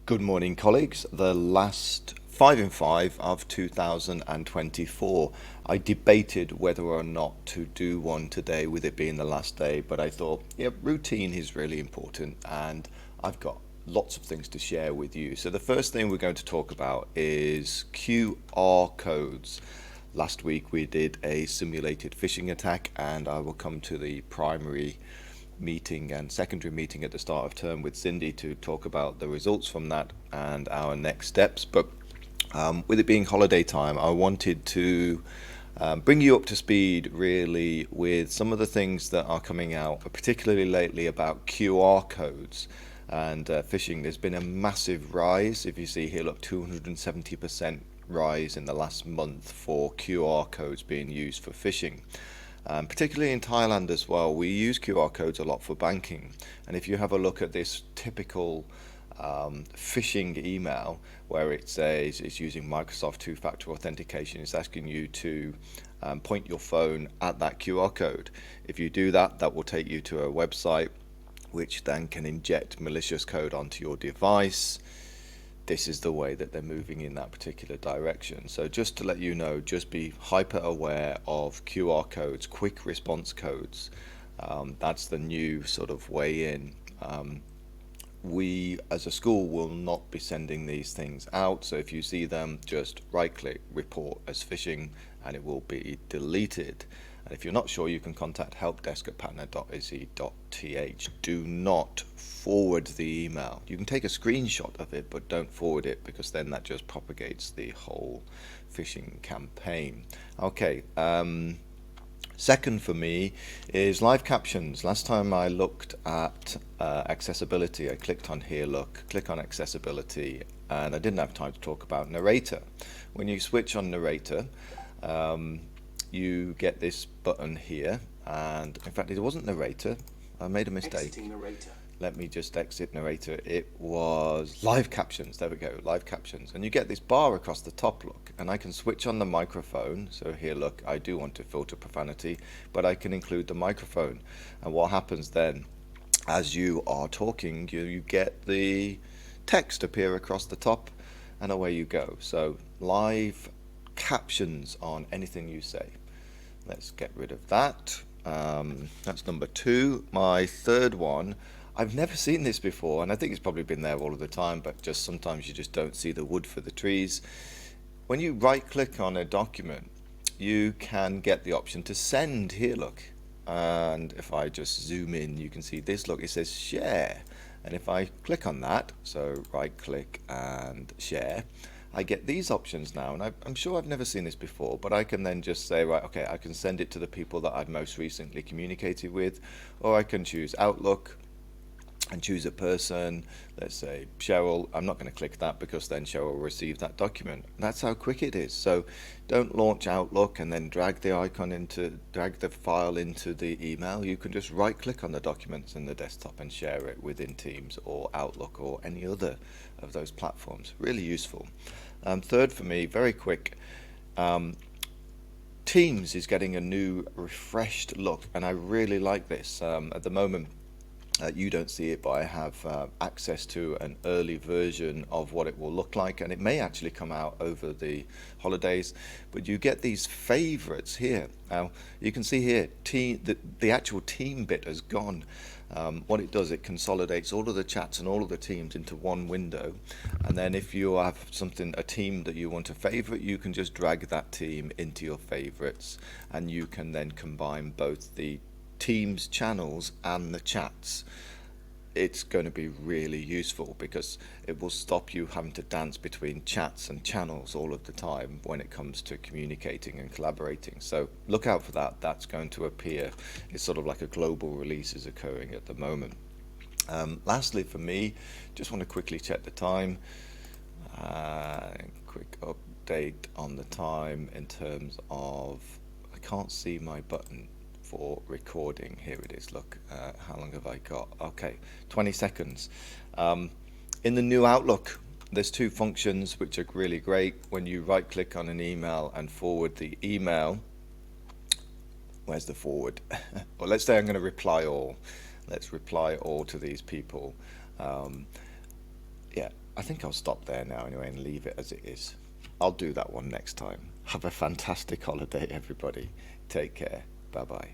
Good morning, colleagues. The last 5 in 5 of 2024. I debated whether or not to do one today with it being the last day, but I thought, yeah, routine is really important and I've got lots of things to share with you. So the first thing we're going to talk about is QR codes. Last week we did a simulated phishing attack, and I will come to the primary meeting and secondary meeting at the start of term with Cindy to talk about the results from that and our next steps. But with it being holiday time, I wanted to bring you up to speed really with some of the things that are coming out, particularly lately, about QR codes and phishing. There's been a massive rise. If you see here, look, 270% rise in the last month for QR codes being used for phishing. Particularly in Thailand as well, we use QR codes a lot for banking. And if you have a look at this typical phishing email where it says it's using Microsoft two-factor authentication, it's asking you to point your phone at that QR code. If you do that, that will take you to a website which then can inject malicious code onto your device. This is the way that they're moving in that particular direction. So just to let you know, just be hyper aware of QR codes, quick response codes. That's the new sort of way in. We as a school will not be sending these things out, so if you see them, just right click report as phishing and it will be deleted. And if you're not sure, you can contact helpdesk@patna.ac.th. Do not forward the email. You can take a screenshot of it, but don't forward it, because then that just propagates the whole phishing campaign. Okay, second for me is live captions. Last time I looked at accessibility, I clicked on here, look, click on accessibility, and I didn't have time to talk about narrator. When you switch on narrator, you get this button here, and in fact it wasn't narrator, I made a mistake. Exiting narrator. Let me just exit narrator. It was live captions. There we go, live captions. And you get this bar across the top, look, and I can switch on the microphone. So here, look, I do want to filter profanity, but I can include the microphone. And what happens then, as you are talking, you get the text appear across the top, and away you go. So live captions on anything you say. Let's get rid of that. That's number 2. My third one, I've never seen this before, and I think it's probably been there all of the time, but just sometimes you just don't see the wood for the trees. When you right click on a document, you can get the option to send. Here, look, and if I just zoom in, you can see this, look, it says share. And if I click on that, so right click and share, I get these options now, and I'm sure I've never seen this before, but I can then just say, right, okay, I can send it to the people that I've most recently communicated with, or I can choose Outlook and choose a person, let's say Cheryl. I'm not going to click that because then Cheryl will receive that document. That's how quick it is. So don't launch Outlook and then drag the file into the email. You can just right click on the documents in the desktop and share it within Teams or Outlook or any other of those platforms. Really useful. Third for me, very quick, Teams is getting a new refreshed look, and I really like this. At the moment, you don't see it, but I have access to an early version of what it will look like, and it may actually come out over the holidays. But you get these favorites here. Now you can see here, the actual team bit has gone. What it does, it consolidates all of the chats and all of the teams into one window, and then if you have a team that you want to favorite, you can just drag that team into your favorites, and you can then combine both the Teams channels and the chats. It's going to be really useful because it will stop you having to dance between chats and channels all of the time when it comes to communicating and collaborating. So look out for that. That's going to appear. It's sort of like a global release is occurring at the moment. Lastly for me, just want to quickly check the time. Quick update on the time in terms of, I can't see my button for recording. Here it is, look, how long have I got? Okay, 20 seconds. In the new Outlook, there's 2 functions which are really great. When you right click on an email and forward the email, where's the forward? Well, let's say I'm going to reply all. Let's reply all to these people. Yeah, I think I'll stop there now anyway and leave it as it is. I'll do that one next time. Have a fantastic holiday, everybody. Take care. Bye bye.